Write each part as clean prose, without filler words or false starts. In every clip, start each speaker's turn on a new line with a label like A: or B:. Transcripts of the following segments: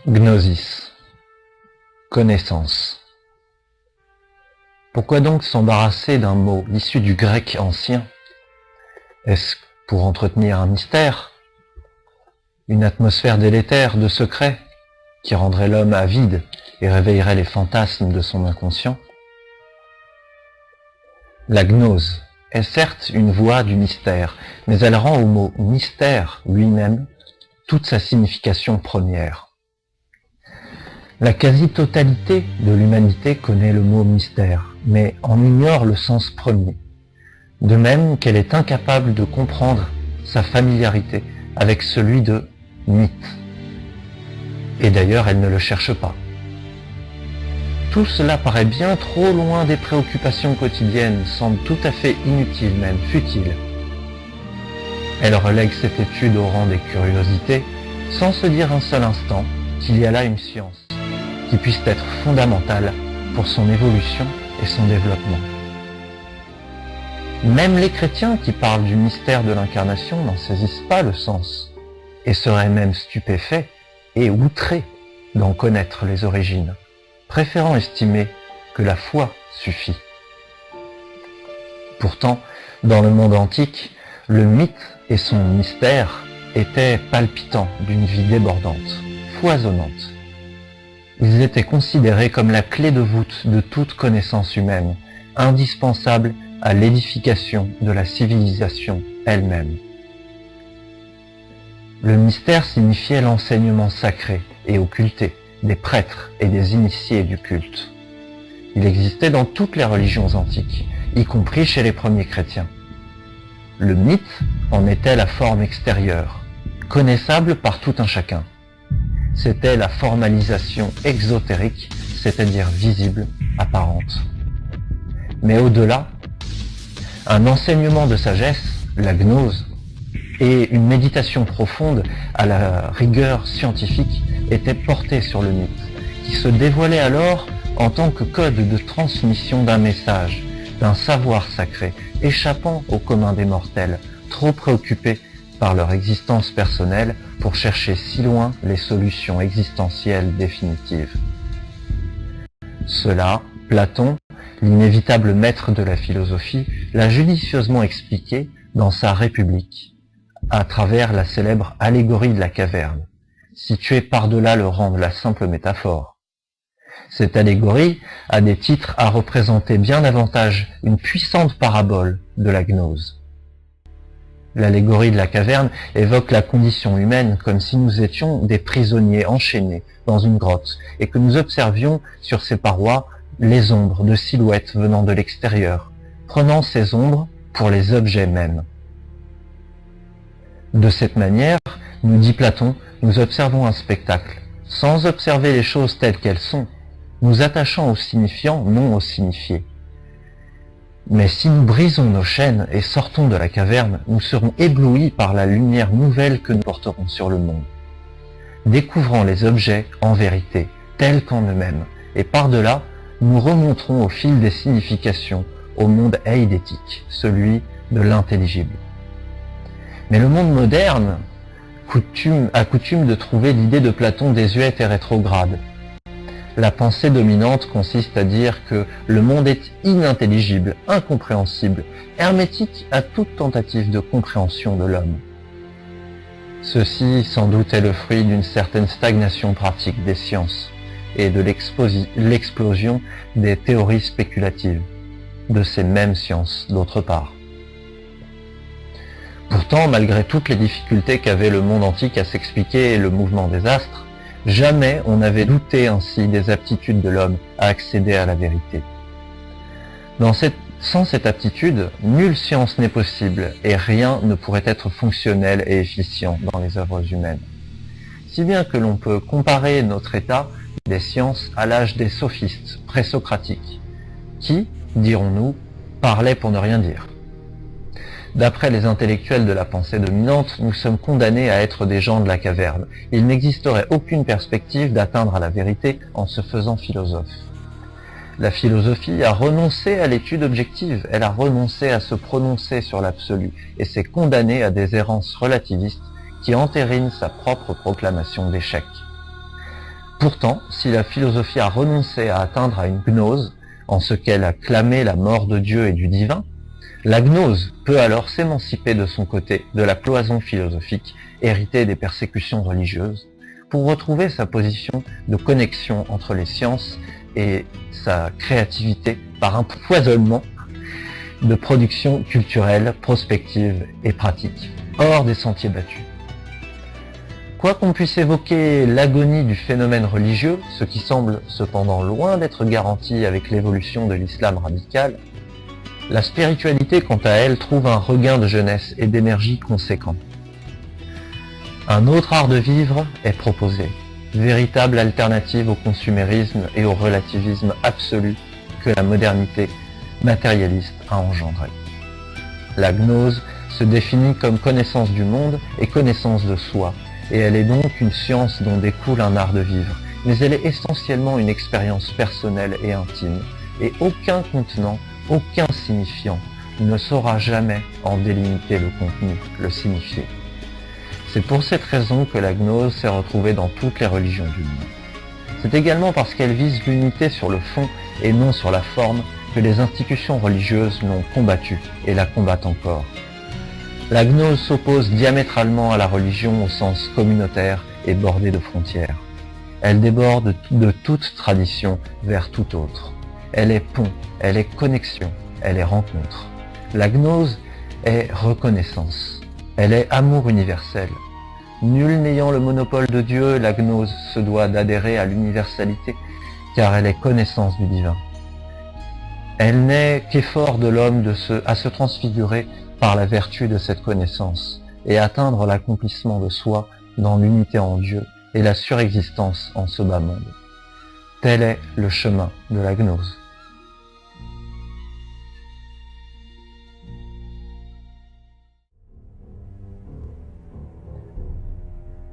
A: Gnosis, connaissance. Pourquoi donc s'embarrasser d'un mot issu du grec ancien? Est-ce pour entretenir un mystère, une atmosphère délétère de secrets qui rendrait l'homme avide et réveillerait les fantasmes de son inconscient? La gnose est certes une voie du mystère, mais elle rend au mot mystère lui-même toute sa signification première. La quasi-totalité de l'humanité connaît le mot mystère, mais en ignore le sens premier. De même qu'elle est incapable de comprendre sa familiarité avec celui de mythe. Et d'ailleurs, elle ne le cherche pas. Tout cela paraît bien trop loin des préoccupations quotidiennes, semble tout à fait inutile, même futile. Elle relègue cette étude au rang des curiosités, sans se dire un seul instant qu'il y a là une science qui puisse être fondamentale pour son évolution et son développement. Même les chrétiens qui parlent du mystère de l'incarnation n'en saisissent pas le sens, et seraient même stupéfaits et outrés d'en connaître les origines, préférant estimer que la foi suffit. Pourtant, dans le monde antique, le mythe et son mystère étaient palpitants d'une vie débordante, foisonnante. Ils étaient considérés comme la clé de voûte de toute connaissance humaine, indispensable à l'édification de la civilisation elle-même. Le mystère signifiait l'enseignement sacré et occulté des prêtres et des initiés du culte. Il existait dans toutes les religions antiques, y compris chez les premiers chrétiens. Le mythe en était la forme extérieure, connaissable par tout un chacun. C'était la formalisation exotérique, c'est-à-dire visible, apparente. Mais au-delà, un enseignement de sagesse, la gnose, et une méditation profonde à la rigueur scientifique étaient portés sur le mythe, qui se dévoilait alors en tant que code de transmission d'un message, d'un savoir sacré, échappant au commun des mortels, trop préoccupés par leur existence personnelle pour chercher si loin les solutions existentielles définitives. Cela, Platon, l'inévitable maître de la philosophie, l'a judicieusement expliqué dans sa République, à travers la célèbre allégorie de la caverne, située par-delà le rang de la simple métaphore. Cette allégorie a des titres à représenter bien davantage une puissante parabole de la gnose. L'allégorie de la caverne évoque la condition humaine comme si nous étions des prisonniers enchaînés dans une grotte et que nous observions sur ses parois les ombres de silhouettes venant de l'extérieur, prenant ces ombres pour les objets mêmes. De cette manière, nous dit Platon, nous observons un spectacle, sans observer les choses telles qu'elles sont, nous attachant au signifiant, non au signifié. Mais si nous brisons nos chaînes et sortons de la caverne, nous serons éblouis par la lumière nouvelle que nous porterons sur le monde, découvrant les objets en vérité, tels qu'en eux-mêmes, et par-delà, nous remonterons au fil des significations au monde eidétique, celui de l'intelligible. Mais le monde moderne a coutume de trouver l'idée de Platon désuète et rétrograde. La pensée dominante consiste à dire que le monde est inintelligible, incompréhensible, hermétique à toute tentative de compréhension de l'homme. Ceci, sans doute, est le fruit d'une certaine stagnation pratique des sciences et de l'explosion des théories spéculatives, de ces mêmes sciences, d'autre part. Pourtant, malgré toutes les difficultés qu'avait le monde antique à s'expliquer le mouvement des astres, jamais on n'avait douté ainsi des aptitudes de l'homme à accéder à la vérité. Sans cette aptitude, nulle science n'est possible et rien ne pourrait être fonctionnel et efficient dans les œuvres humaines. Si bien que l'on peut comparer notre état des sciences à l'âge des sophistes présocratiques, qui, dirons-nous, parlaient pour ne rien dire. D'après les intellectuels de la pensée dominante, nous sommes condamnés à être des gens de la caverne. Il n'existerait aucune perspective d'atteindre à la vérité en se faisant philosophe. La philosophie a renoncé à l'étude objective, elle a renoncé à se prononcer sur l'absolu, et s'est condamnée à des errances relativistes qui entérinent sa propre proclamation d'échec. Pourtant, si la philosophie a renoncé à atteindre à une gnose, en ce qu'elle a clamé la mort de Dieu et du divin, la gnose peut alors s'émanciper de son côté de la cloison philosophique héritée des persécutions religieuses, pour retrouver sa position de connexion entre les sciences et sa créativité par un foisonnement de production culturelle, prospective et pratique, hors des sentiers battus. Quoi qu'on puisse évoquer l'agonie du phénomène religieux, ce qui semble cependant loin d'être garanti avec l'évolution de l'islam radical, la spiritualité, quant à elle, trouve un regain de jeunesse et d'énergie conséquent. Un autre art de vivre est proposé, véritable alternative au consumérisme et au relativisme absolu que la modernité matérialiste a engendré. La gnose se définit comme connaissance du monde et connaissance de soi, et elle est donc une science dont découle un art de vivre, mais elle est essentiellement une expérience personnelle et intime, et aucun contenant, aucun signifiant ne saura jamais en délimiter le contenu, le signifier. C'est pour cette raison que la gnose s'est retrouvée dans toutes les religions du monde. C'est également parce qu'elle vise l'unité sur le fond et non sur la forme que les institutions religieuses l'ont combattue et la combattent encore. La gnose s'oppose diamétralement à la religion au sens communautaire et bordée de frontières. Elle déborde de toute tradition vers toute autre. Elle est pont, elle est connexion, elle est rencontre. La gnose est reconnaissance. Elle est amour universel. Nul n'ayant le monopole de Dieu, la gnose se doit d'adhérer à l'universalité, car elle est connaissance du divin. Elle n'est qu'effort de l'homme à se transfigurer par la vertu de cette connaissance et atteindre l'accomplissement de soi dans l'unité en Dieu et la surexistence en ce bas monde. Tel est le chemin de la gnose.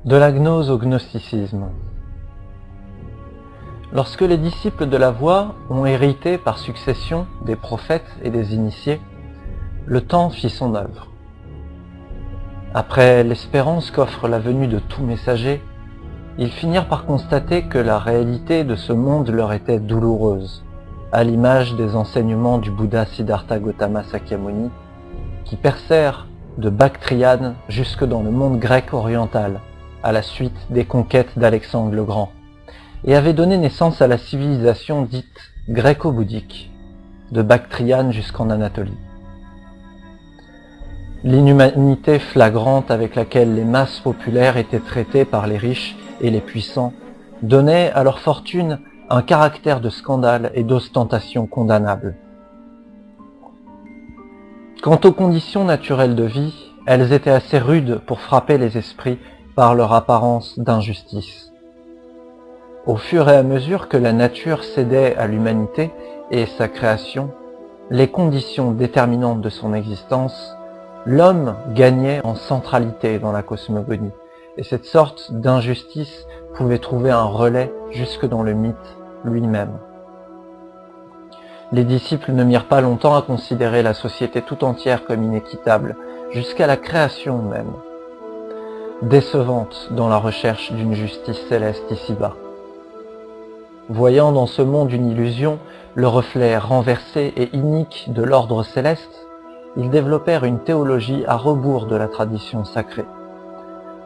A: De la gnose au gnosticisme. Lorsque les disciples de la Voie ont hérité par succession des prophètes et des initiés, le temps fit son œuvre. Après l'espérance qu'offre la venue de tout messager, ils finirent par constater que la réalité de ce monde leur était douloureuse, à l'image des enseignements du Bouddha Siddhartha Gautama Sakyamuni, qui percèrent de Bactriane jusque dans le monde grec oriental, à la suite des conquêtes d'Alexandre le Grand, et avait donné naissance à la civilisation dite gréco-bouddhique, de Bactriane jusqu'en Anatolie. L'inhumanité flagrante avec laquelle les masses populaires étaient traitées par les riches et les puissants donnait à leur fortune un caractère de scandale et d'ostentation condamnable. Quant aux conditions naturelles de vie, elles étaient assez rudes pour frapper les esprits par leur apparence d'injustice. Au fur et à mesure que la nature cédait à l'humanité et sa création, les conditions déterminantes de son existence, l'homme gagnait en centralité dans la cosmogonie, et cette sorte d'injustice pouvait trouver un relais jusque dans le mythe lui-même. Les disciples ne mirent pas longtemps à considérer la société tout entière comme inéquitable, jusqu'à la création même, décevante dans la recherche d'une justice céleste ici-bas. Voyant dans ce monde une illusion, le reflet renversé et inique de l'ordre céleste, ils développèrent une théologie à rebours de la tradition sacrée,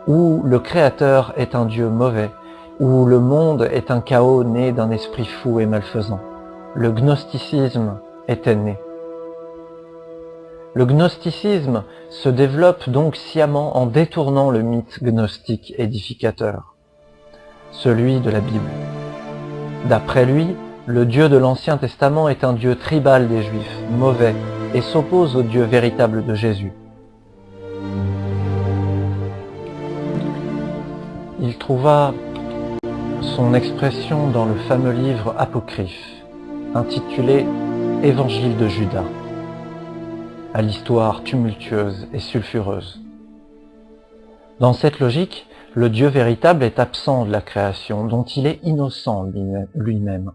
A: où le Créateur est un Dieu mauvais, où le monde est un chaos né d'un esprit fou et malfaisant. Le gnosticisme était né. Le gnosticisme se développe donc sciemment en détournant le mythe gnostique édificateur, celui de la Bible. D'après lui, le Dieu de l'Ancien Testament est un Dieu tribal des Juifs, mauvais, et s'oppose au Dieu véritable de Jésus. Il trouva son expression dans le fameux livre apocryphe, intitulé « Évangile de Judas », à l'histoire tumultueuse et sulfureuse. Dans cette logique, le Dieu véritable est absent de la création, dont il est innocent lui-même.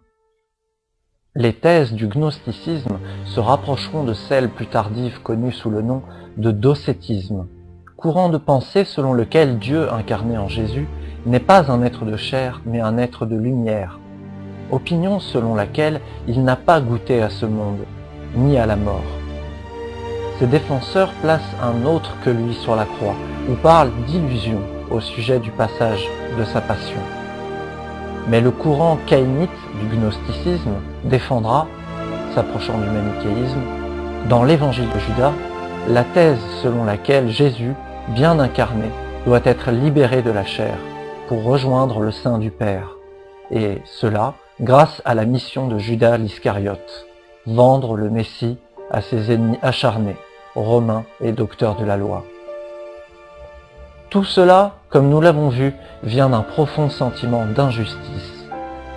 A: Les thèses du gnosticisme se rapprocheront de celles plus tardives connues sous le nom de docétisme, courant de pensée selon lequel Dieu incarné en Jésus n'est pas un être de chair, mais un être de lumière. Opinion selon laquelle il n'a pas goûté à ce monde, ni à la mort. Ses défenseurs placent un autre que lui sur la croix, ou parlent d'illusion au sujet du passage de sa passion. Mais le courant caïnite du gnosticisme défendra, s'approchant du manichéisme, dans l'évangile de Judas, la thèse selon laquelle Jésus, bien incarné, doit être libéré de la chair pour rejoindre le sein du Père, et cela grâce à la mission de Judas l'Iscariote, vendre le Messie à ses ennemis acharnés, romains et docteurs de la loi. Tout cela, comme nous l'avons vu, vient d'un profond sentiment d'injustice.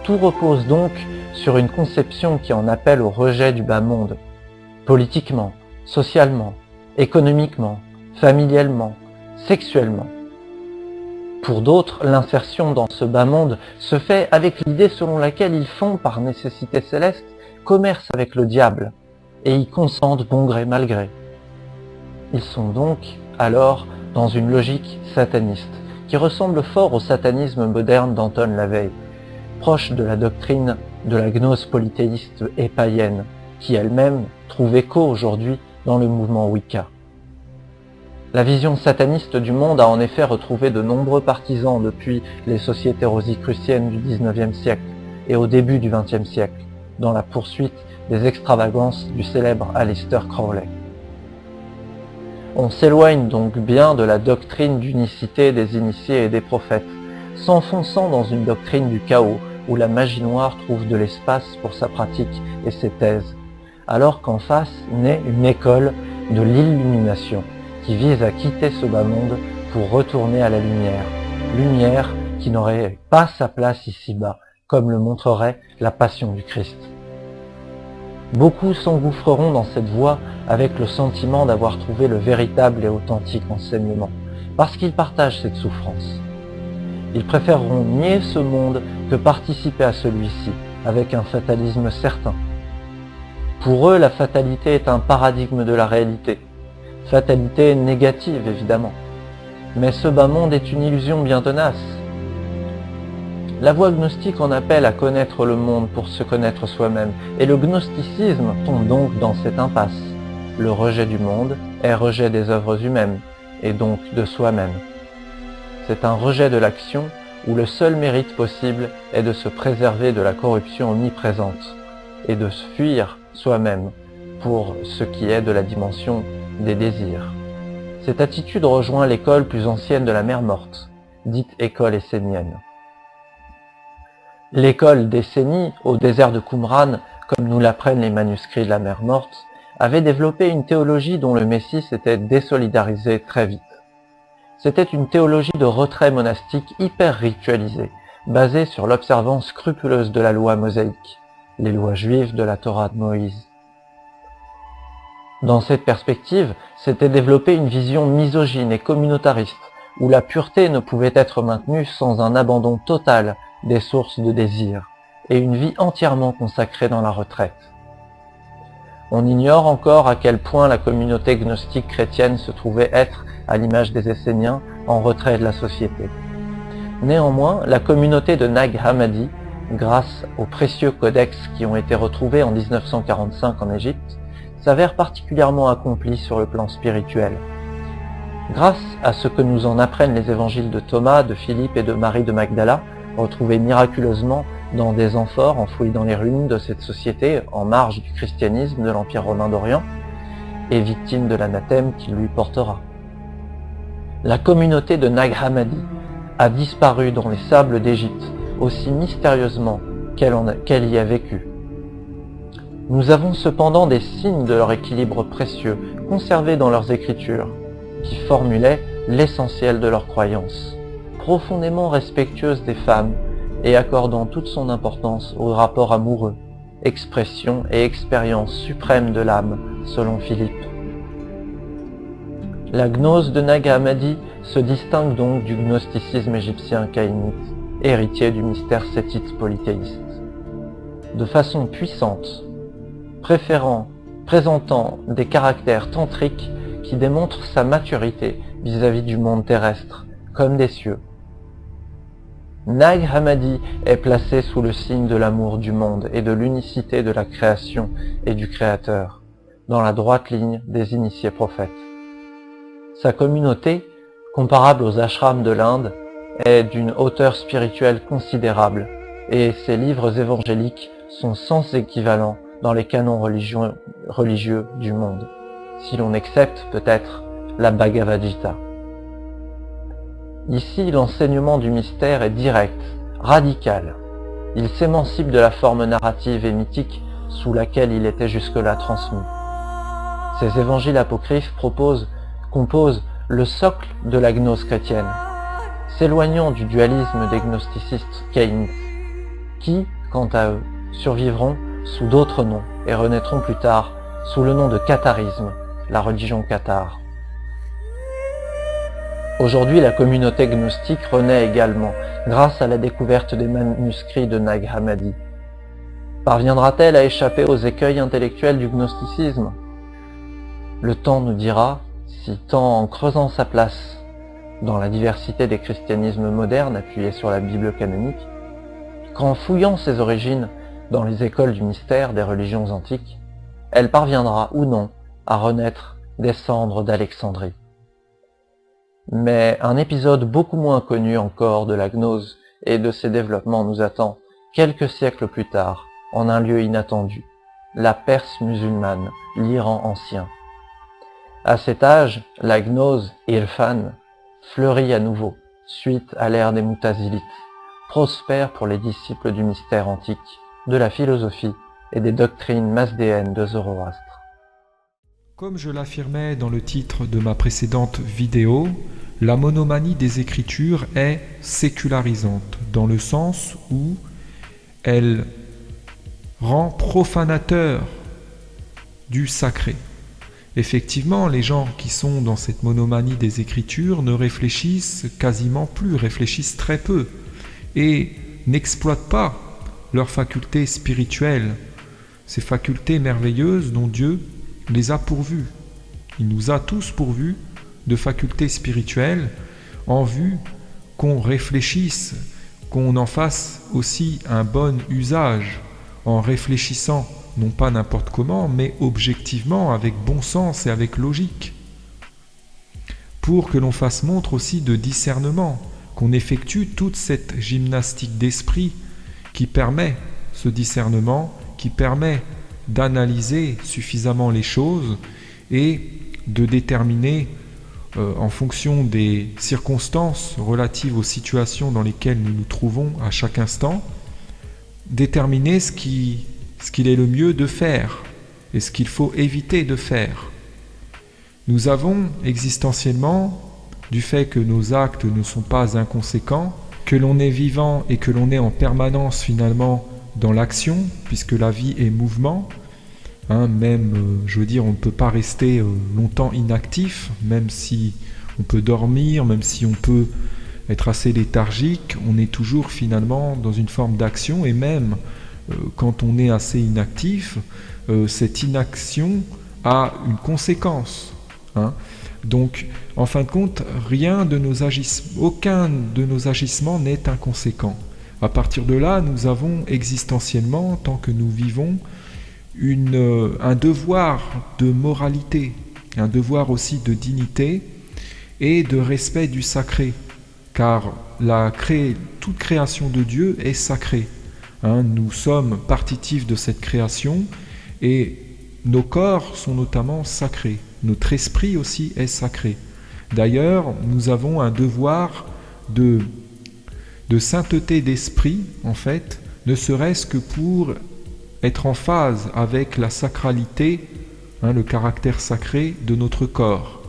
A: Tout repose donc sur une conception qui en appelle au rejet du bas monde, politiquement, socialement, économiquement, familialement, sexuellement. Pour d'autres, l'insertion dans ce bas monde se fait avec l'idée selon laquelle ils font, par nécessité céleste, commerce avec le diable, et y consentent bon gré mal gré. Ils sont donc, alors, dans une logique sataniste, qui ressemble fort au satanisme moderne d'Anton Lavey, proche de la doctrine de la gnose polythéiste et païenne, qui elle-même trouve écho aujourd'hui dans le mouvement Wicca. La vision sataniste du monde a en effet retrouvé de nombreux partisans depuis les sociétés rosicruciennes du XIXe siècle et au début du XXe siècle, dans la poursuite des extravagances du célèbre Aleister Crowley. On s'éloigne donc bien de la doctrine d'unicité des initiés et des prophètes, s'enfonçant dans une doctrine du chaos où la magie noire trouve de l'espace pour sa pratique et ses thèses, alors qu'en face naît une école de l'illumination qui vise à quitter ce bas monde pour retourner à la lumière, lumière qui n'aurait pas sa place ici-bas, comme le montrerait la passion du Christ. Beaucoup s'engouffreront dans cette voie avec le sentiment d'avoir trouvé le véritable et authentique enseignement, parce qu'ils partagent cette souffrance. Ils préféreront nier ce monde que participer à celui-ci, avec un fatalisme certain. Pour eux, la fatalité est un paradigme de la réalité. Fatalité négative, évidemment. Mais ce bas monde est une illusion bien tenace. La voie gnostique en appelle à connaître le monde pour se connaître soi-même, et le gnosticisme tombe donc dans cette impasse. Le rejet du monde est rejet des œuvres humaines, et donc de soi-même. C'est un rejet de l'action où le seul mérite possible est de se préserver de la corruption omniprésente, et de se fuir soi-même pour ce qui est de la dimension des désirs. Cette attitude rejoint l'école plus ancienne de la mer morte, dite école essénienne. L'école d'Essénie, au désert de Qumran, comme nous l'apprennent les manuscrits de la mer morte, avait développé une théologie dont le Messie s'était désolidarisé très vite. C'était une théologie de retrait monastique hyper ritualisée, basée sur l'observance scrupuleuse de la loi mosaïque, les lois juives de la Torah de Moïse. Dans cette perspective, s'était développée une vision misogyne et communautariste, où la pureté ne pouvait être maintenue sans un abandon total des sources de désir, et une vie entièrement consacrée dans la retraite. On ignore encore à quel point la communauté gnostique chrétienne se trouvait être, à l'image des Esséniens, en retrait de la société. Néanmoins, la communauté de Nag Hammadi, grâce aux précieux codex qui ont été retrouvés en 1945 en Égypte, s'avère particulièrement accomplie sur le plan spirituel. Grâce à ce que nous en apprennent les évangiles de Thomas, de Philippe et de Marie de Magdala, retrouvés miraculeusement dans des amphores enfouis dans les ruines de cette société en marge du christianisme de l'Empire romain d'Orient, et victime de l'anathème qu'il lui portera. La communauté de Nag Hammadi a disparu dans les sables d'Égypte aussi mystérieusement qu'elle y a vécu. Nous avons cependant des signes de leur équilibre précieux conservés dans leurs écritures, qui formulaient l'essentiel de leurs croyances, profondément respectueuses des femmes et accordant toute son importance au rapport amoureux, expression et expérience suprême de l'âme, selon Philippe. La gnose de Nag Hammadi se distingue donc du gnosticisme égyptien caïnite, héritier du mystère sétite polythéiste. De façon puissante, présentant des caractères tantriques qui démontrent sa maturité vis-à-vis du monde terrestre, comme des cieux. Nag Hammadi est placé sous le signe de l'amour du monde et de l'unicité de la création et du Créateur, dans la droite ligne des initiés prophètes. Sa communauté, comparable aux ashrams de l'Inde, est d'une hauteur spirituelle considérable, et ses livres évangéliques sont sans équivalent dans les canons religieux du monde, si l'on accepte peut-être la Bhagavad Gita. Ici, l'enseignement du mystère est direct, radical. Il s'émancipe de la forme narrative et mythique sous laquelle il était jusque-là transmis. Ces évangiles apocryphes composent le socle de la gnose chrétienne, s'éloignant du dualisme des gnosticistes caïnites, qui, quant à eux, survivront sous d'autres noms et renaîtront plus tard sous le nom de catharisme, la religion cathare. Aujourd'hui, la communauté gnostique renaît également grâce à la découverte des manuscrits de Nag Hammadi. Parviendra-t-elle à échapper aux écueils intellectuels du gnosticisme? Le temps nous dira si, tant en creusant sa place dans la diversité des christianismes modernes appuyés sur la Bible canonique, qu'en fouillant ses origines dans les écoles du mystère des religions antiques, elle parviendra ou non à renaître des cendres d'Alexandrie. Mais un épisode beaucoup moins connu encore de la gnose et de ses développements nous attend quelques siècles plus tard, en un lieu inattendu, la Perse musulmane, l'Iran ancien. À cet âge, la gnose Irfan fleurit à nouveau, suite à l'ère des Mutazilites, prospère pour les disciples du mystère antique, de la philosophie et des doctrines masdéennes de Zoroastre.
B: Comme je l'affirmais dans le titre de ma précédente vidéo, la monomanie des Écritures est sécularisante, dans le sens où elle rend profanateur du sacré. Effectivement, les gens qui sont dans cette monomanie des Écritures ne réfléchissent quasiment plus, réfléchissent très peu, et n'exploitent pas leurs facultés spirituelles, ces facultés merveilleuses dont Dieu les a pourvues. Il nous a tous pourvus de facultés spirituelles en vue qu'on réfléchisse, qu'on en fasse aussi un bon usage en réfléchissant non pas n'importe comment, mais objectivement, avec bon sens et avec logique. Pour que l'on fasse montre aussi de discernement, qu'on effectue toute cette gymnastique d'esprit qui permet ce discernement, qui permet d'analyser suffisamment les choses et de déterminer, en fonction des circonstances relatives aux situations dans lesquelles nous nous trouvons à chaque instant, déterminer ce qu'il est le mieux de faire et ce qu'il faut éviter de faire. Nous avons existentiellement, du fait que nos actes ne sont pas inconséquents, que l'on est vivant et que l'on est en permanence finalement dans l'action, puisque la vie est mouvement, même, je veux dire, on ne peut pas rester longtemps inactif, même si on peut dormir, même si on peut être assez léthargique, on est toujours finalement dans une forme d'action, et même quand on est assez inactif, cette inaction a une conséquence. Donc, en fin de compte, aucun de nos agissements n'est inconséquent. À partir de là, nous avons existentiellement, tant que nous vivons, un devoir de moralité, un devoir aussi de dignité et de respect du sacré, car toute création de Dieu est sacrée. Nous sommes partitifs de cette création et nos corps sont notamment sacrés. Notre esprit aussi est sacré. D'ailleurs, nous avons un devoir de sainteté d'esprit, en fait, ne serait-ce que pour être en phase avec la sacralité, le caractère sacré de notre corps.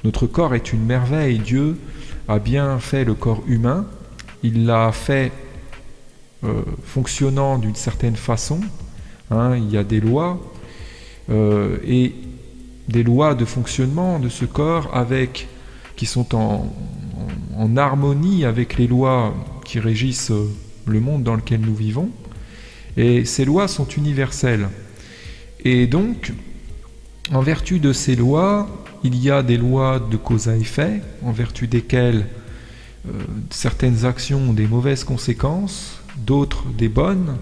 B: Notre corps est une merveille. Dieu a bien fait le corps humain. Il l'a fait fonctionnant d'une certaine façon. Il y a des lois et des lois de fonctionnement de ce corps qui sont en harmonie avec les lois qui régissent le monde dans lequel nous vivons. Et ces lois sont universelles. Et donc, En vertu de ces lois, il y a des lois de cause à effet, en vertu desquelles certaines actions ont des mauvaises conséquences, d'autres des bonnes.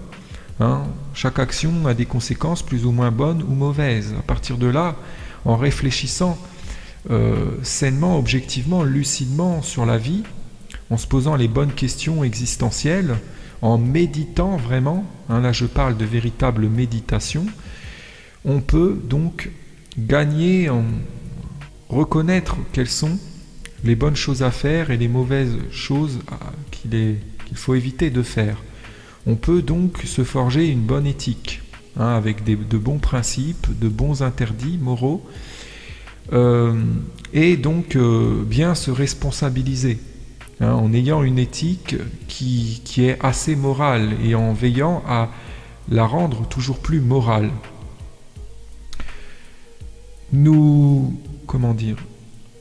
B: Chaque action a des conséquences plus ou moins bonnes ou mauvaises. À partir de là, en réfléchissant sainement, objectivement, lucidement sur la vie, en se posant les bonnes questions existentielles, en méditant vraiment, là je parle de véritable méditation, on peut donc gagner en reconnaître quelles sont les bonnes choses à faire et les mauvaises choses qu'il faut éviter de faire. On peut donc se forger une bonne éthique, avec de bons principes, de bons interdits moraux, et donc bien se responsabiliser, en ayant une éthique qui est assez morale et en veillant à la rendre toujours plus morale.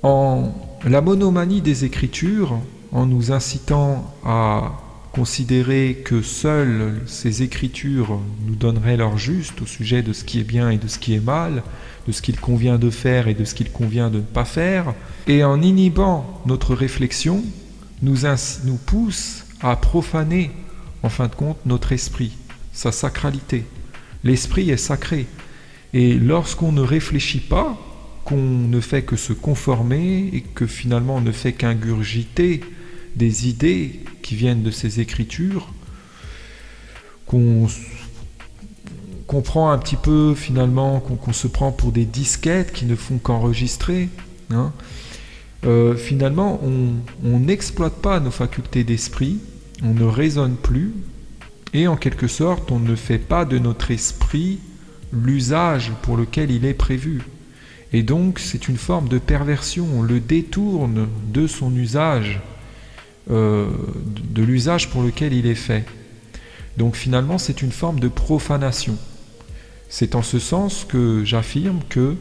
B: En la monomanie des Écritures, en nous incitant à considérer que seules ces Écritures nous donneraient leur juste au sujet de ce qui est bien et de ce qui est mal, de ce qu'il convient de faire et de ce qu'il convient de ne pas faire, et en inhibant notre réflexion, nous pousse à profaner, en fin de compte, notre esprit, sa sacralité. L'esprit est sacré. Et lorsqu'on ne réfléchit pas, qu'on ne fait que se conformer et que finalement on ne fait qu'ingurgiter des idées qui viennent de ces écritures, qu'on prend un petit peu finalement, qu'on se prend pour des disquettes qui ne font qu'enregistrer, finalement on n'exploite pas nos facultés d'esprit, on ne raisonne plus et en quelque sorte on ne fait pas de notre esprit l'usage pour lequel il est prévu. Et donc c'est une forme de perversion, on le détourne de son usage, de l'usage pour lequel il est fait. Donc finalement c'est une forme de profanation. C'est en ce sens que j'affirme que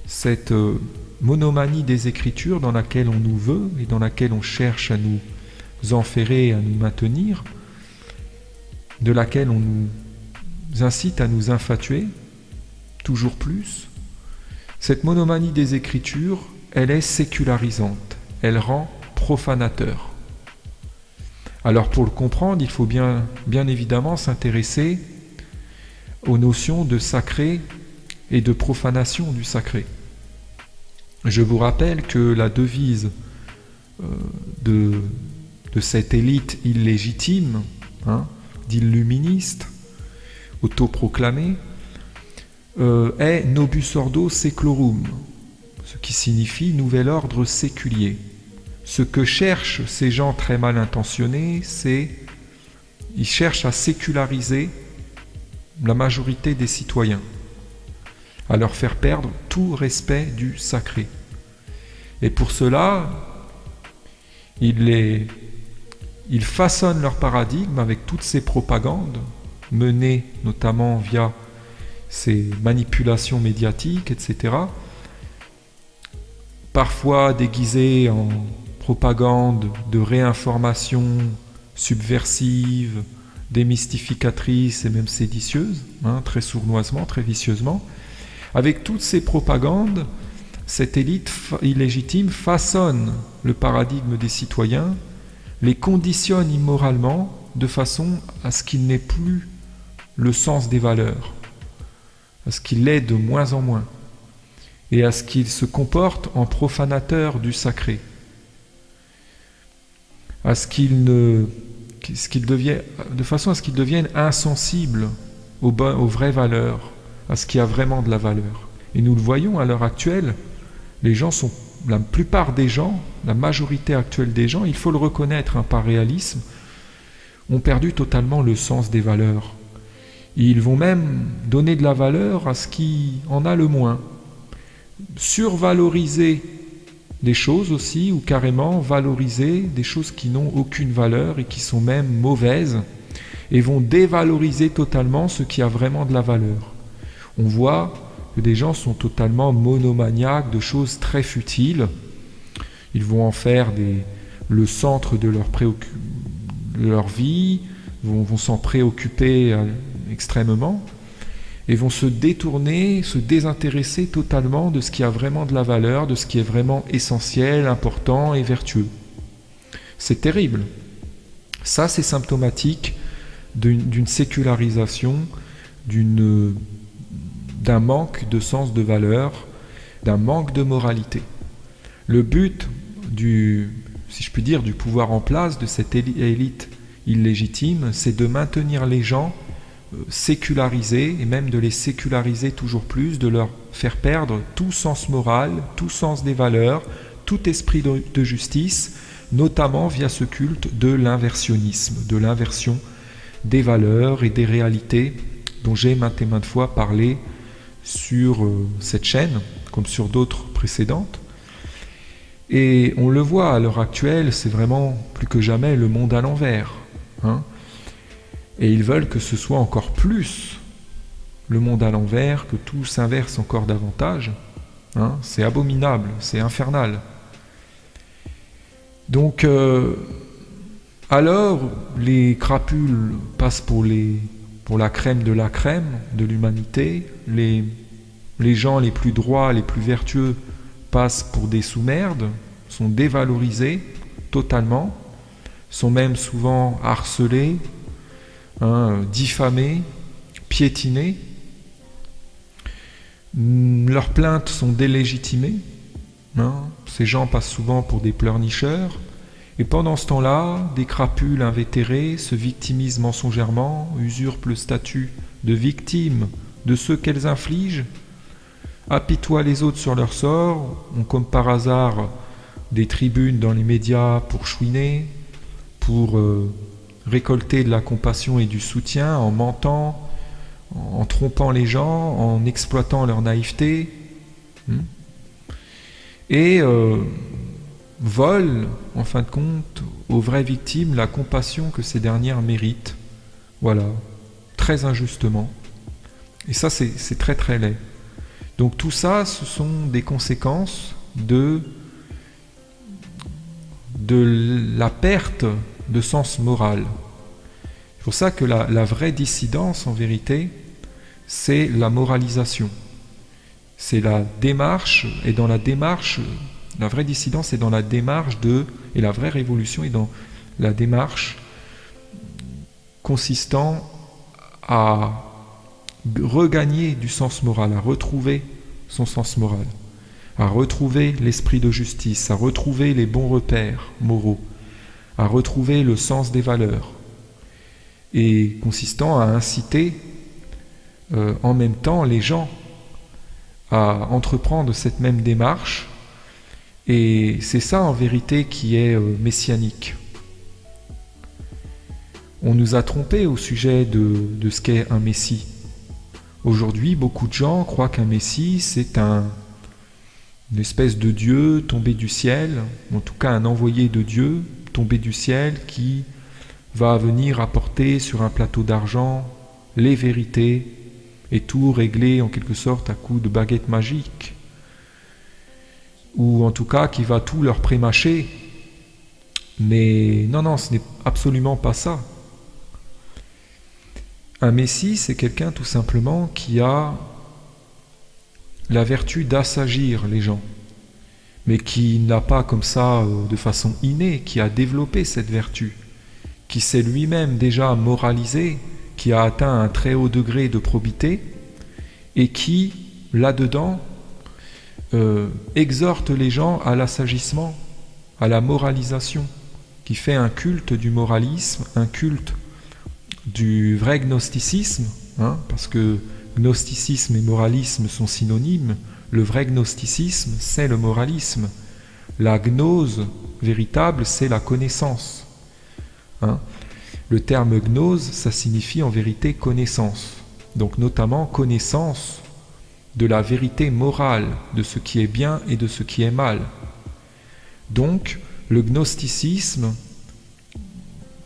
B: cette monomanie des Écritures dans laquelle on nous veut et dans laquelle on cherche à nous enferrer, à nous maintenir, de laquelle on nous incite à nous infatuer toujours plus, cette monomanie des Écritures, elle est sécularisante, elle rend profanateur. Alors pour le comprendre, il faut bien évidemment s'intéresser aux notions de sacré et de profanation du sacré. Je vous rappelle que la devise de cette élite illégitime, d'illuministes, autoproclamés, est Nobis Ordo Seclorum, ce qui signifie nouvel ordre séculier. Ce que cherchent ces gens très mal intentionnés, ils cherchent à séculariser la majorité des citoyens, à leur faire perdre tout respect du sacré. Et pour cela, ils façonnent leur paradigme avec toutes ces propagandes menées notamment via ces manipulations médiatiques, etc., parfois déguisées en propagande de réinformation subversive, démystificatrice et même séditieuse, très sournoisement, très vicieusement. Avec toutes ces propagandes, cette élite illégitime façonne le paradigme des citoyens, les conditionne immoralement de façon à ce qu'il n'ait plus le sens des valeurs, à ce qu'il l'ait de moins en moins, et à ce qu'il se comporte en profanateur du sacré, de façon à ce qu'il devienne insensible aux vraies valeurs, à ce qui a vraiment de la valeur. Et nous le voyons à l'heure actuelle, la plupart des gens, la majorité actuelle des gens, il faut le reconnaître par réalisme, ont perdu totalement le sens des valeurs. Ils vont même donner de la valeur à ce qui en a le moins. Survaloriser des choses aussi, ou carrément valoriser des choses qui n'ont aucune valeur et qui sont même mauvaises, et vont dévaloriser totalement ce qui a vraiment de la valeur. On voit que des gens sont totalement monomaniaques de choses très futiles. Ils vont en faire le centre de leur vie, vont s'en préoccuper extrêmement, et vont se détourner, se désintéresser totalement de ce qui a vraiment de la valeur, de ce qui est vraiment essentiel, important et vertueux. C'est terrible. Ça, c'est symptomatique d'une sécularisation, d'un manque de sens de valeur, d'un manque de moralité. Le but si je puis dire, du pouvoir en place de cette élite illégitime, c'est de maintenir les gens sécularisés et même de les séculariser toujours plus, de leur faire perdre tout sens moral, tout sens des valeurs, tout esprit de justice, notamment via ce culte de l'inversionnisme, de l'inversion des valeurs et des réalités dont j'ai maintes et maintes fois parlé sur cette chaîne, comme sur d'autres précédentes. Et on le voit à l'heure actuelle, c'est vraiment plus que jamais le monde à l'envers. Et ils veulent que ce soit encore plus le monde à l'envers, que tout s'inverse encore davantage. C'est abominable, c'est infernal. Donc, alors, les crapules passent pour la crème de l'humanité, les gens les plus droits, les plus vertueux passent pour des sous-merdes, sont dévalorisés totalement, sont même souvent harcelés, diffamés, piétinés. Leurs plaintes sont délégitimées. Ces gens passent souvent pour des pleurnicheurs. Et pendant ce temps-là, des crapules invétérées se victimisent mensongèrement, usurpent le statut de victime de ceux qu'elles infligent, apitoient les autres sur leur sort, ont comme par hasard des tribunes dans les médias pour chouiner, pour récolter de la compassion et du soutien en mentant, en trompant les gens, en exploitant leur naïveté, et volent, en fin de compte, aux vraies victimes la compassion que ces dernières méritent. Voilà, très injustement. Et ça, c'est très très laid. Donc tout ça, ce sont des conséquences de la perte de sens moral. C'est pour ça que la vraie dissidence, en vérité, c'est la moralisation. C'est la démarche, et dans la démarche, la vraie dissidence est dans la démarche et la vraie révolution est dans la démarche consistant à regagner du sens moral, à retrouver son sens moral, à retrouver l'esprit de justice, à retrouver les bons repères moraux, à retrouver le sens des valeurs, et consistant à inciter en même temps les gens à entreprendre cette même démarche. Et c'est ça en vérité qui est messianique. On nous a trompés au sujet de ce qu'est un messie. Aujourd'hui, beaucoup de gens croient qu'un messie, c'est une espèce de Dieu tombé du ciel, en tout cas un envoyé de Dieu tombé du ciel qui va venir apporter sur un plateau d'argent les vérités et tout régler en quelque sorte à coups de baguette magique, ou en tout cas qui va tout leur prémâcher. Mais non, ce n'est absolument pas ça. Un messie, c'est quelqu'un tout simplement qui a la vertu d'assagir les gens, mais qui n'a pas comme ça de façon innée, qui a développé cette vertu, qui s'est lui-même déjà moralisé, qui a atteint un très haut degré de probité, et qui, là-dedans, exhorte les gens à l'assagissement, à la moralisation, qui fait un culte du moralisme, un culte du vrai gnosticisme, parce que gnosticisme et moralisme sont synonymes. Le vrai gnosticisme, c'est le moralisme. La gnose véritable, c'est la connaissance. Le terme gnose, ça signifie en vérité connaissance. Donc notamment connaissance de la vérité morale, de ce qui est bien et de ce qui est mal. Donc le gnosticisme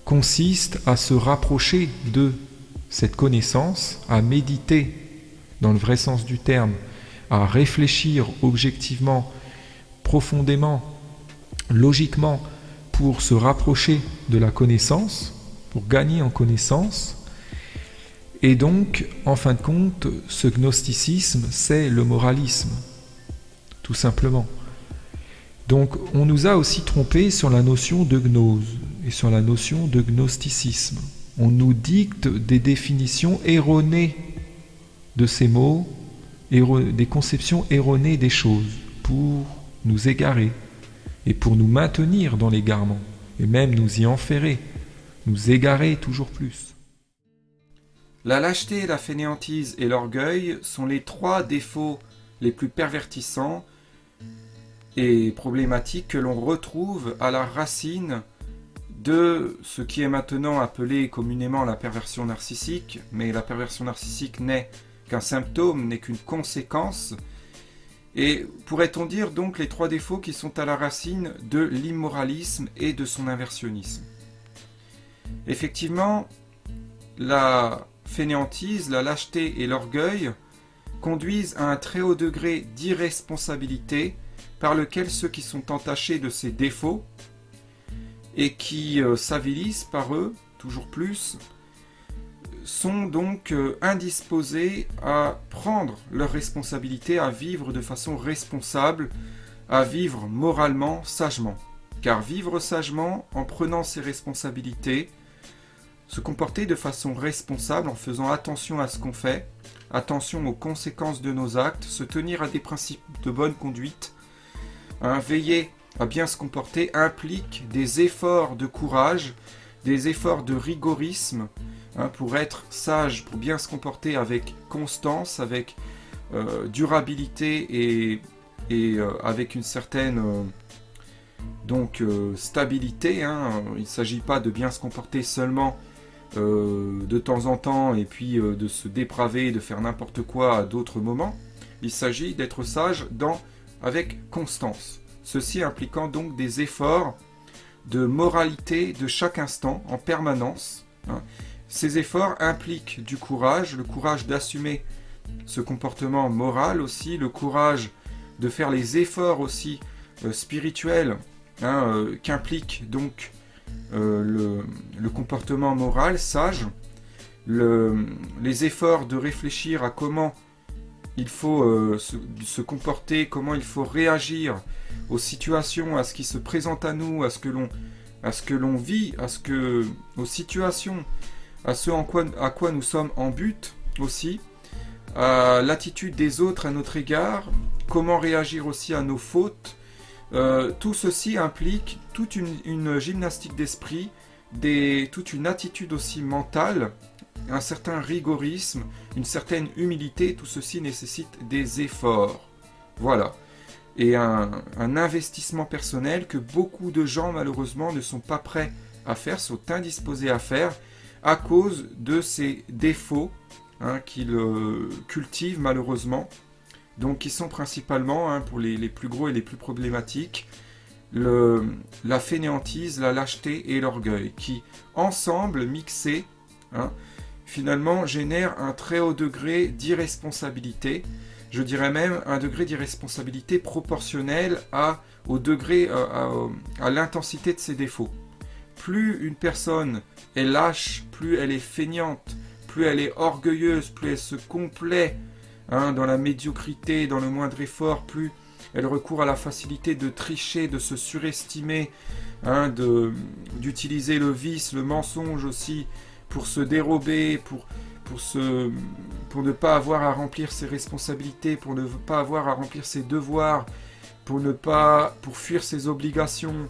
B: consiste à se rapprocher de cette connaissance, à méditer dans le vrai sens du terme, à réfléchir objectivement, profondément, logiquement, pour se rapprocher de la connaissance, pour gagner en connaissance, Et donc, en fin de compte, ce gnosticisme, c'est le moralisme, tout simplement. Donc, on nous a aussi trompés sur la notion de gnose et sur la notion de gnosticisme. On nous dicte des définitions erronées de ces mots, des conceptions erronées des choses, pour nous égarer et pour nous maintenir dans l'égarement, et même nous y enferrer, nous égarer toujours plus.
C: La lâcheté, la fainéantise et l'orgueil sont les 3 défauts les plus pervertissants et problématiques que l'on retrouve à la racine de ce qui est maintenant appelé communément la perversion narcissique, mais la perversion narcissique n'est qu'un symptôme, n'est qu'une conséquence. Et pourrait-on dire donc les 3 défauts qui sont à la racine de l'immoralisme et de son inversionnisme. Effectivement, la fainéantise, la lâcheté et l'orgueil conduisent à un très haut degré d'irresponsabilité par lequel ceux qui sont entachés de ces défauts et qui s'avilissent par eux, toujours plus, sont donc indisposés à prendre leurs responsabilités, à vivre de façon responsable, à vivre moralement, sagement. Car vivre sagement, en prenant ses responsabilités, se comporter de façon responsable, en faisant attention à ce qu'on fait, attention aux conséquences de nos actes, se tenir à des principes de bonne conduite, veiller à bien se comporter, implique des efforts de courage, des efforts de rigorisme, pour être sage, pour bien se comporter avec constance, avec durabilité et avec une certaine stabilité. Il ne s'agit pas de bien se comporter seulement de temps en temps et puis de se dépraver, de faire n'importe quoi à d'autres moments. Il s'agit d'être sage avec constance. Ceci impliquant donc des efforts de moralité de chaque instant, en permanence. Ces efforts impliquent du courage, le courage d'assumer ce comportement moral aussi, le courage de faire les efforts aussi spirituels qu'implique donc le comportement moral sage, les efforts de réfléchir à comment il faut se comporter, comment il faut réagir aux situations, à ce qui se présente à nous, à ce que l'on vit, aux situations, à ce à quoi nous sommes en but aussi, à l'attitude des autres à notre égard, comment réagir aussi à nos fautes. Tout ceci implique toute une gymnastique d'esprit, toute une attitude aussi mentale, un certain rigorisme, une certaine humilité. Tout ceci nécessite des efforts. Voilà. Et un investissement personnel que beaucoup de gens malheureusement ne sont pas prêts à faire, sont indisposés à faire à cause de ces défauts qu'ils cultivent malheureusement. Donc qui sont principalement, pour les plus gros et les plus problématiques, la fainéantise, la lâcheté et l'orgueil, qui ensemble, mixés, finalement génèrent un très haut degré d'irresponsabilité, je dirais même un degré d'irresponsabilité proportionnel au degré, à l'intensité de ses défauts. Plus une personne est lâche, plus elle est feignante, plus elle est orgueilleuse, plus elle se complaît dans la médiocrité, dans le moindre effort, plus elle recourt à la facilité de tricher, de se surestimer, d'utiliser le vice, le mensonge aussi, pour se dérober, pour ne pas avoir à remplir ses responsabilités, pour ne pas avoir à remplir ses devoirs, pour fuir ses obligations,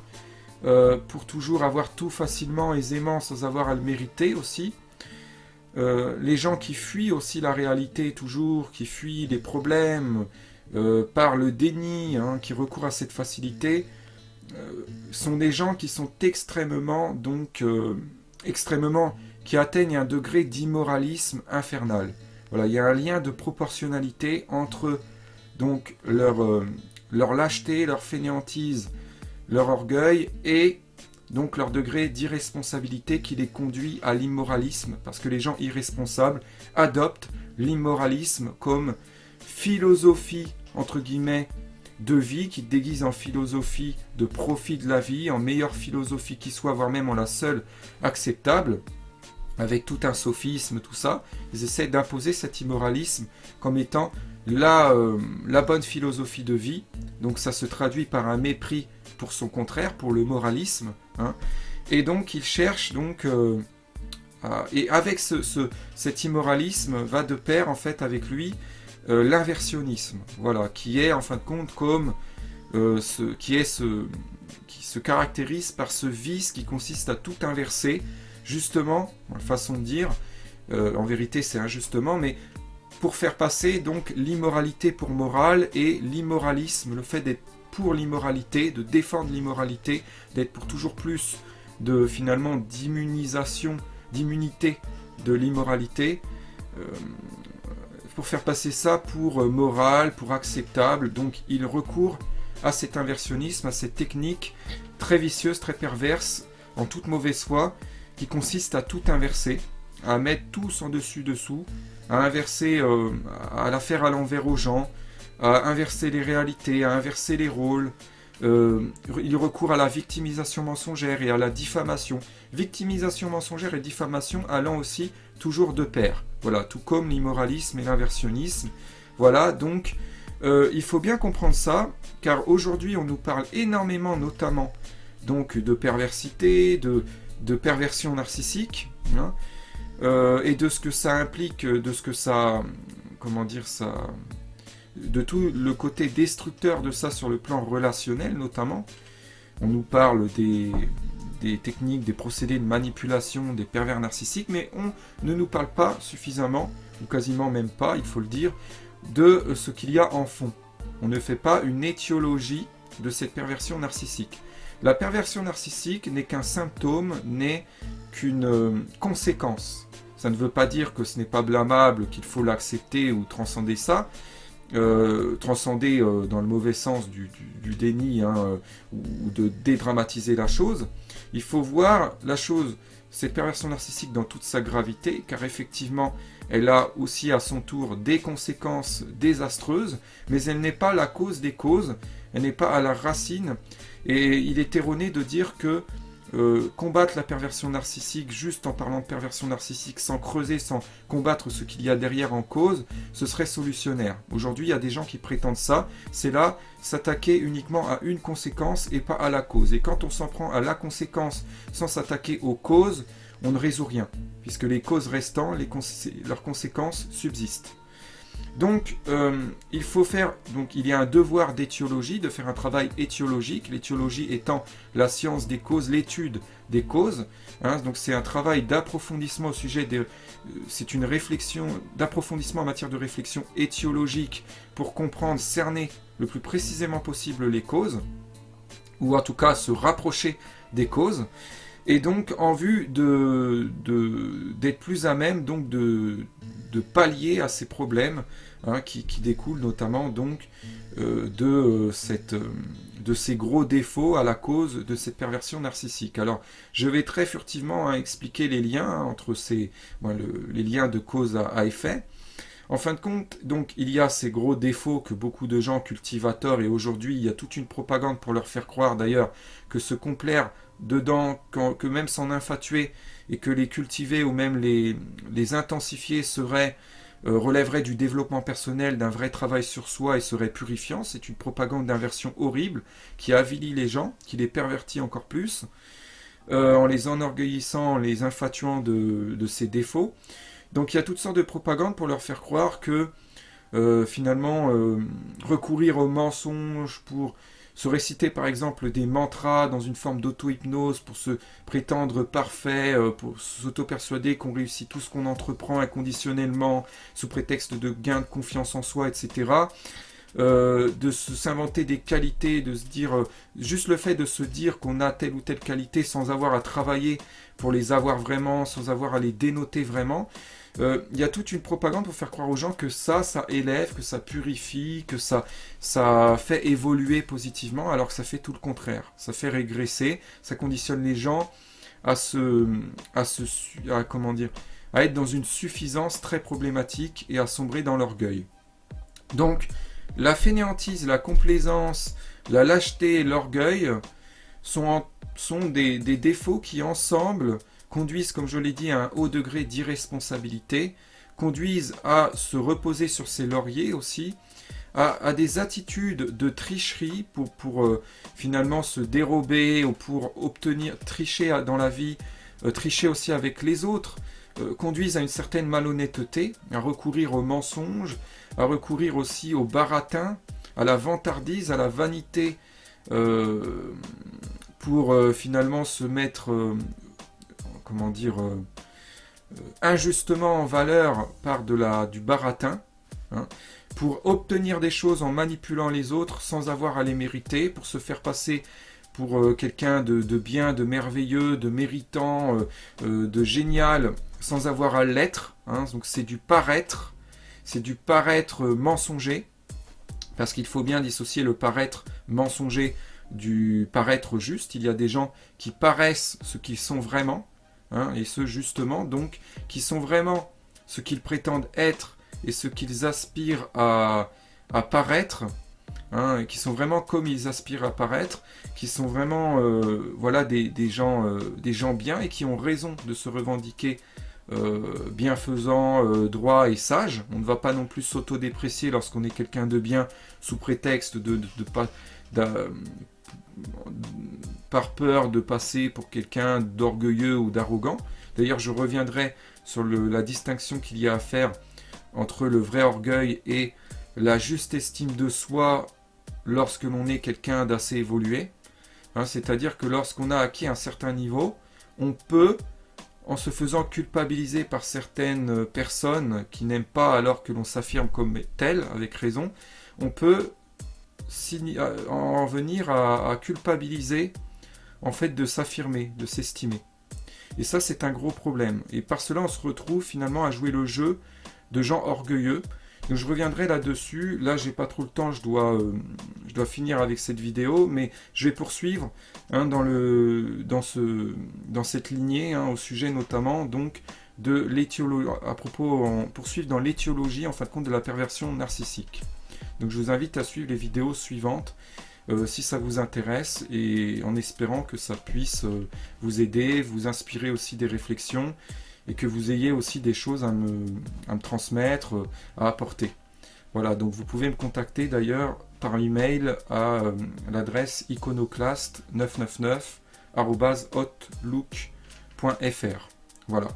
C: pour toujours avoir tout facilement, aisément, sans avoir à le mériter aussi. Les gens qui fuient aussi la réalité toujours, qui fuient les problèmes par le déni, qui recourent à cette facilité, sont des gens qui sont extrêmement, qui atteignent un degré d'immoralisme infernal. Voilà, il y a un lien de proportionnalité entre donc leur lâcheté, leur fainéantise, leur orgueil et donc leur degré d'irresponsabilité qui les conduit à l'immoralisme, parce que les gens irresponsables adoptent l'immoralisme comme philosophie, entre guillemets, de vie, qui déguise en philosophie de profit de la vie, en meilleure philosophie qui soit, voire même en la seule acceptable. avec tout un sophisme, tout ça. Ils essaient d'imposer cet immoralisme comme étant la bonne philosophie de vie. Donc ça se traduit par un mépris pour son contraire, pour le moralisme. Hein. Et donc ils cherchent donc... et avec cet immoralisme va de pair en fait avec lui l'inversionnisme, voilà, qui est en fin de compte comme qui se caractérise par ce vice qui consiste à tout inverser, justement, façon de dire, en vérité c'est injustement, mais pour faire passer donc l'immoralité pour morale et l'immoralisme, le fait d'être pour l'immoralité, de défendre l'immoralité, d'être pour toujours plus de finalement d'immunité de l'immoralité, pour faire passer ça pour moral, pour acceptable. Donc il recourt à cet inversionnisme, à cette technique très vicieuse, très perverse, en toute mauvaise foi, qui consiste à tout inverser, à mettre tous en dessus-dessous, à inverser, à la faire à l'envers aux gens, à inverser les réalités, à inverser les rôles. Il recourt à la victimisation mensongère et à la diffamation. Victimisation mensongère et diffamation allant aussi toujours de pair. Voilà, tout comme l'immoralisme et l'inversionnisme. Voilà, donc il faut bien comprendre ça, car aujourd'hui on nous parle énormément, notamment donc de perversité, de perversion narcissique, hein, et de ce que ça implique, de ce que ça, comment dire ça, de tout le côté destructeur de ça sur le plan relationnel notamment. On nous parle des techniques, des procédés de manipulation des pervers narcissiques, mais on ne nous parle pas suffisamment, ou quasiment même pas, il faut le dire, de ce qu'il y a en fond. On ne fait pas une étiologie de cette perversion narcissique. La perversion narcissique n'est qu'un symptôme, n'est qu'une conséquence. Ça ne veut pas dire que ce n'est pas blâmable, qu'il faut l'accepter ou transcender ça, transcender dans le mauvais sens du déni, hein, ou de dédramatiser la chose. Il faut voir la chose, cette perversion narcissique, dans toute sa gravité, car effectivement elle a aussi à son tour des conséquences désastreuses, mais elle n'est pas la cause des causes, elle n'est pas à la racine, et il est erroné de dire que combattre la perversion narcissique juste en parlant de perversion narcissique sans creuser, sans combattre ce qu'il y a derrière en cause, ce serait solutionnaire. Aujourd'hui, il y a des gens qui prétendent ça, c'est là s'attaquer uniquement à une conséquence et pas à la cause. Et quand on s'en prend à la conséquence sans s'attaquer aux causes, on ne résout rien, puisque les causes restant, leurs conséquences subsistent. Donc, il y a un devoir d'étiologie, de faire un travail étiologique, l'étiologie étant la science des causes, l'étude des causes. Hein, donc c'est un travail d'approfondissement au sujet c'est une réflexion d'approfondissement en matière de réflexion étiologique pour comprendre, cerner le plus précisément possible les causes, ou en tout cas se rapprocher des causes. Et donc en vue d'être plus à même donc de pallier à ces problèmes, hein, qui découlent notamment donc de ces gros défauts à la cause de cette perversion narcissique. Alors je vais très furtivement, hein, expliquer les liens, hein, entre les liens de cause à effet. En fin de compte, donc, il y a ces gros défauts que beaucoup de gens cultivent à tort, et aujourd'hui il y a toute une propagande pour leur faire croire d'ailleurs que se complaire dedans, que même s'en infatuer et que les cultiver ou même les intensifier relèverait du développement personnel, d'un vrai travail sur soi et serait purifiant. C'est une propagande d'inversion horrible qui avilit les gens, qui les pervertit encore plus, en les enorgueillissant, en les infatuant de ces défauts. Donc il y a toutes sortes de propagandes pour leur faire croire que finalement recourir aux mensonges pour se réciter par exemple des mantras dans une forme d'auto-hypnose pour se prétendre parfait, pour s'auto-persuader qu'on réussit tout ce qu'on entreprend inconditionnellement sous prétexte de gain de confiance en soi, etc. De s'inventer des qualités, de se dire, juste le fait de se dire qu'on a telle ou telle qualité sans avoir à travailler pour les avoir vraiment, sans avoir à les dénoter vraiment. Il y a toute une propagande pour faire croire aux gens que ça élève, que ça purifie, que ça fait évoluer positivement, alors que ça fait tout le contraire. Ça fait régresser, ça conditionne les gens à être dans une suffisance très problématique et à sombrer dans l'orgueil. Donc, la fainéantise, la complaisance, la lâcheté et l'orgueil sont des défauts qui ensemble conduisent, comme je l'ai dit, à un haut degré d'irresponsabilité, conduisent à se reposer sur ses lauriers aussi, à des attitudes de tricherie pour finalement se dérober ou pour obtenir, tricher dans la vie, tricher aussi avec les autres, conduisent à une certaine malhonnêteté, à recourir au mensonge, à recourir aussi au baratin, à la vantardise, à la vanité, pour finalement se mettre, injustement en valeur par du baratin, hein, pour obtenir des choses en manipulant les autres sans avoir à les mériter, pour se faire passer pour quelqu'un de bien, de merveilleux, de méritant, de génial, sans avoir à l'être, hein. Donc c'est du paraître mensonger, parce qu'il faut bien dissocier le paraître mensonger du paraître juste. Il y a des gens qui paraissent ce qu'ils sont vraiment, hein, et ceux justement, donc, qui sont vraiment ce qu'ils prétendent être et ce qu'ils aspirent à paraître, hein, et qui sont vraiment comme ils aspirent à paraître, qui sont vraiment voilà, des gens bien et qui ont raison de se revendiquer bienfaisant, droit et sage. On ne va pas non plus s'auto-déprécier lorsqu'on est quelqu'un de bien sous prétexte par peur de passer pour quelqu'un d'orgueilleux ou d'arrogant. D'ailleurs, je reviendrai sur la distinction qu'il y a à faire entre le vrai orgueil et la juste estime de soi lorsque l'on est quelqu'un d'assez évolué. Hein, c'est-à-dire que lorsqu'on a acquis un certain niveau, on peut, en se faisant culpabiliser par certaines personnes qui n'aiment pas alors que l'on s'affirme comme tel, avec raison, on peut en venir à culpabiliser en fait de s'affirmer, de s'estimer. Et ça, c'est un gros problème. Et par cela, on se retrouve finalement à jouer le jeu de gens orgueilleux. Donc je reviendrai là-dessus. Là, j'ai pas trop le temps, je dois finir avec cette vidéo, mais je vais poursuivre, hein, dans cette lignée, hein, au sujet notamment donc de l'étiologie, poursuivre dans l'étiologie en fin de compte de la perversion narcissique. Donc je vous invite à suivre les vidéos suivantes si ça vous intéresse, et en espérant que ça puisse vous aider, vous inspirer aussi des réflexions, et que vous ayez aussi des choses à me transmettre, à apporter. Voilà, donc vous pouvez me contacter d'ailleurs par email à l'adresse iconoclaste999@outlook.fr. Voilà.